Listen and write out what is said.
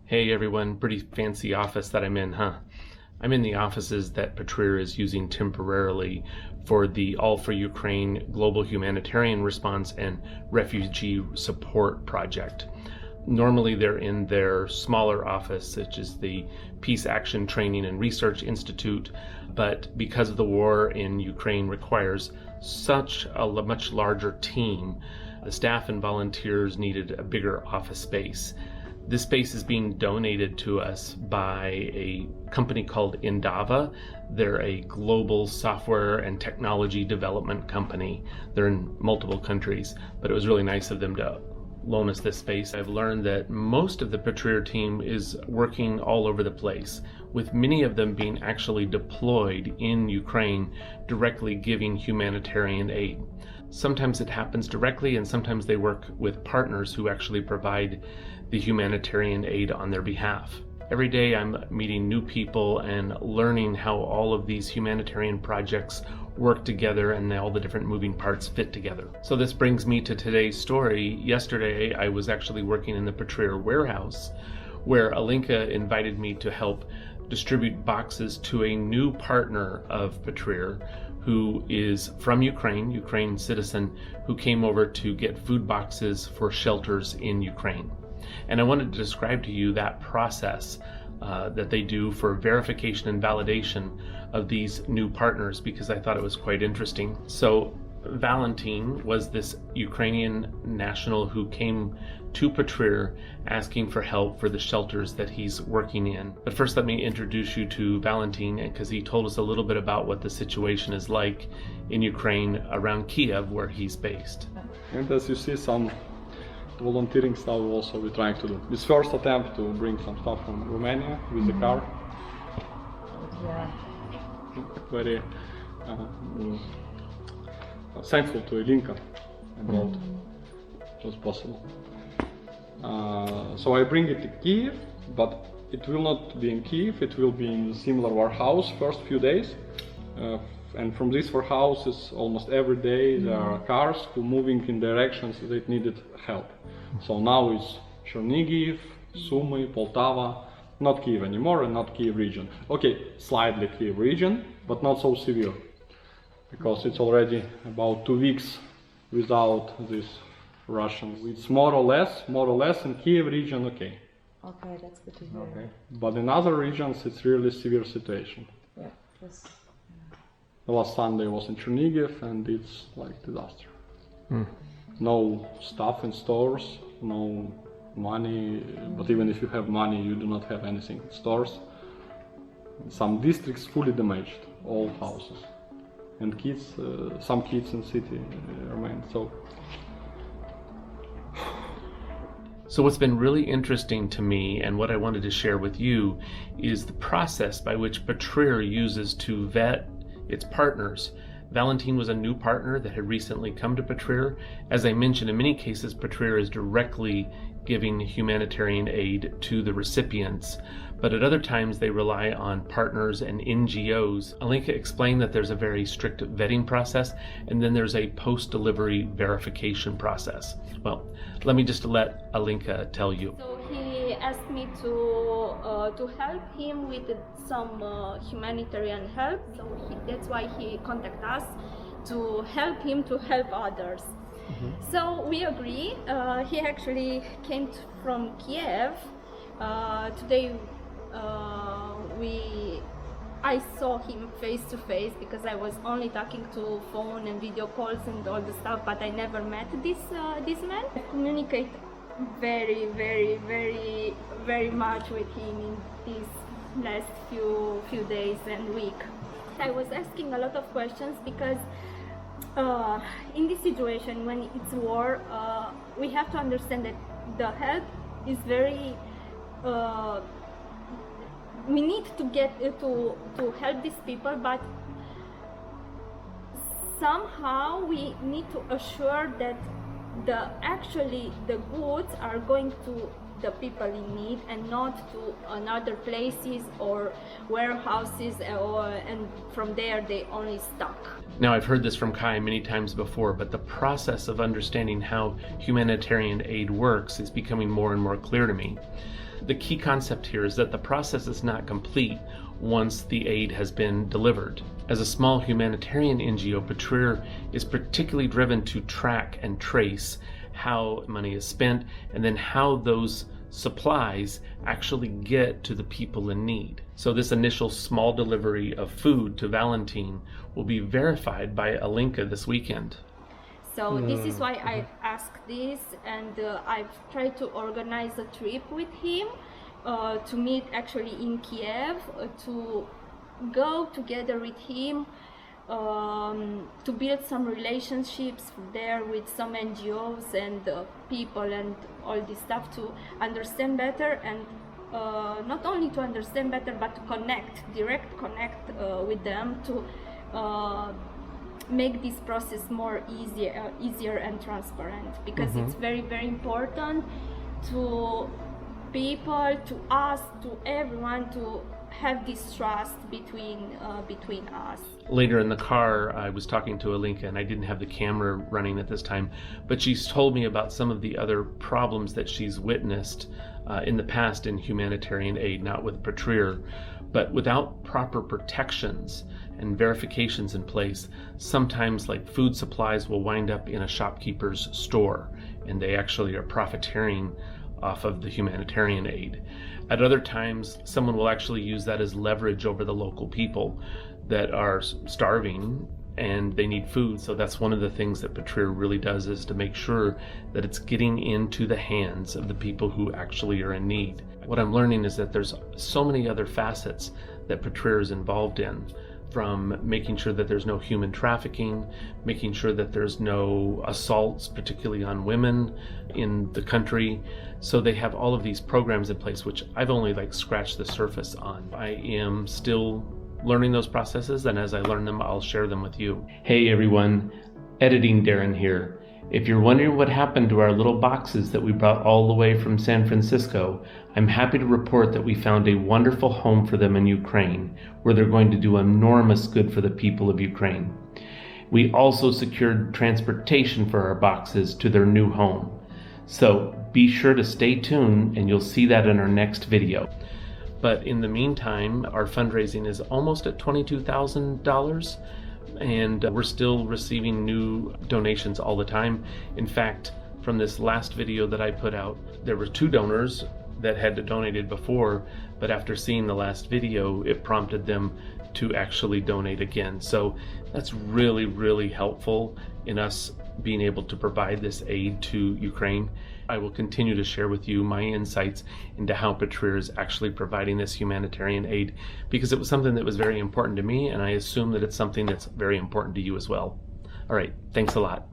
Hey everyone, pretty fancy office that I'm in, huh? I'm in the offices that PATRIR is using temporarily for the All for Ukraine Global Humanitarian Response and Refugee Support Project. Normally they're in their smaller office, such as the Peace Action Training and Research Institute, but because of the war in Ukraine requires such a much larger team, the staff and volunteers needed a bigger office space. This space is being donated to us by a company called Indava. They're a global software and technology development company. They're in multiple countries, but it was really nice of them to loan us this space. I've learned that most of the PATRIR team is working all over the place, with many of them being actually deployed in Ukraine, directly giving humanitarian aid. Sometimes it happens directly, and sometimes they work with partners who actually provide the humanitarian aid on their behalf. Every day I'm meeting new people and learning how all of these humanitarian projects work together and all the different moving parts fit together. So this brings me to today's story. Yesterday I was actually working in the PATRIR warehouse where Alinka invited me to help distribute boxes to a new partner of PATRIR who is from Ukraine citizen, who came over to get food boxes for shelters in Ukraine. And I wanted to describe to you that process that they do for verification and validation of these new partners, because I thought it was quite interesting. So Valentin was this Ukrainian national who came to PATRIR asking for help for the shelters that he's working in. But first let me introduce you to Valentin, because he told us a little bit about what the situation is like in Ukraine around Kiev, where he's based. And as you see, some volunteering stuff also we're trying to do. This first attempt to bring some stuff from Romania with the car. Yeah. Very thankful to Alinka about it was possible. So I bring it to Kiev, but it will not be in Kiev, it will be in a similar warehouse first few days. And from these warehouses, almost every day there are cars who moving in directions that needed help. So now it's Chernihiv, Sumy, Poltava, not Kiev anymore, and not Kiev region. Okay, slightly Kiev region, but not so severe, because it's already about 2 weeks without this Russian. It's more or less in Kiev region, okay. Okay, that's good to hear. Okay. But in other regions, it's really severe situation. Yeah, yes. The last Sunday was in Chernihiv, and it's like disaster. No stuff in stores, no money, but even if you have money, you do not have anything in stores. Some districts fully damaged, all houses. And kids, some kids in city remain. So what's been really interesting to me, and what I wanted to share with you, is the process by which PATRIR uses to vet its partners. Valentin was a new partner that had recently come to PATRIR. As I mentioned, in many cases PATRIR is directly giving humanitarian aid to the recipients, but at other times they rely on partners and NGOs. Alinka explained that there's a very strict vetting process, and then there's a post-delivery verification process. Well, let me just let Alinka tell you. So he asked me to help him with some humanitarian help. So that's why he contacted us to help him to help others. So we agree. He actually came from Kiev. Today I saw him face to face, because I was only talking to phone and video calls and all the stuff, but I never met this man. I communicate very much with him in these last few days and week. I was asking a lot of questions because in this situation, when it's war, we have to understand that the help is very we need to get to help these people, but somehow we need to assure that the goods are going to the people in need and not to another places or warehouses, and from there they only stock. Now, I've heard this from Kai many times before, but the process of understanding how humanitarian aid works is becoming more and more clear to me. The key concept here is that the process is not complete once the aid has been delivered. As a small humanitarian NGO, PATRIR is particularly driven to track and trace how money is spent and then how those supplies actually get to the people in need. So this initial small delivery of food to Valentin will be verified by Alinka this weekend. So this is why I asked this, and I've tried to organize a trip with him to meet actually in Kiev, to go together with him, to build some relationships there with some NGOs and people and all this stuff, to understand better, and not only to understand better but to direct connect with them, to make this process more easier and transparent, because it's very, very important to people, to us, to everyone, to have this trust between us. Later in the car, I was talking to Alinka, and I didn't have the camera running at this time, but she's told me about some of the other problems that she's witnessed in the past in humanitarian aid, not with PATRIR, but without proper protections and verifications in place. Sometimes, like, food supplies will wind up in a shopkeeper's store, and they actually are profiteering off of the humanitarian aid. At other times, someone will actually use that as leverage over the local people that are starving and they need food. So that's one of the things that PATRIR really does, is to make sure that it's getting into the hands of the people who actually are in need. What I'm learning is that there's so many other facets that PATRIR is involved in, from making sure that there's no human trafficking, making sure that there's no assaults, particularly on women in the country. So they have all of these programs in place, which I've only scratched the surface on. I am still learning those processes, and as I learn them, I'll share them with you. Hey everyone, Editing Darren here. If you're wondering what happened to our little boxes that we brought all the way from San Francisco, I'm happy to report that we found a wonderful home for them in Ukraine, where they're going to do enormous good for the people of Ukraine. We also secured transportation for our boxes to their new home. So be sure to stay tuned, and you'll see that in our next video. But in the meantime, our fundraising is almost at $22,000. And we're still receiving new donations all the time. In fact, from this last video that I put out, there were 2 donors that had donated before, but after seeing the last video, it prompted them to actually donate again. So that's really, really helpful in us being able to provide this aid to Ukraine. I will continue to share with you my insights into how PATRIR is actually providing this humanitarian aid, because it was something that was very important to me, and I assume that it's something that's very important to you as well. All right, thanks a lot.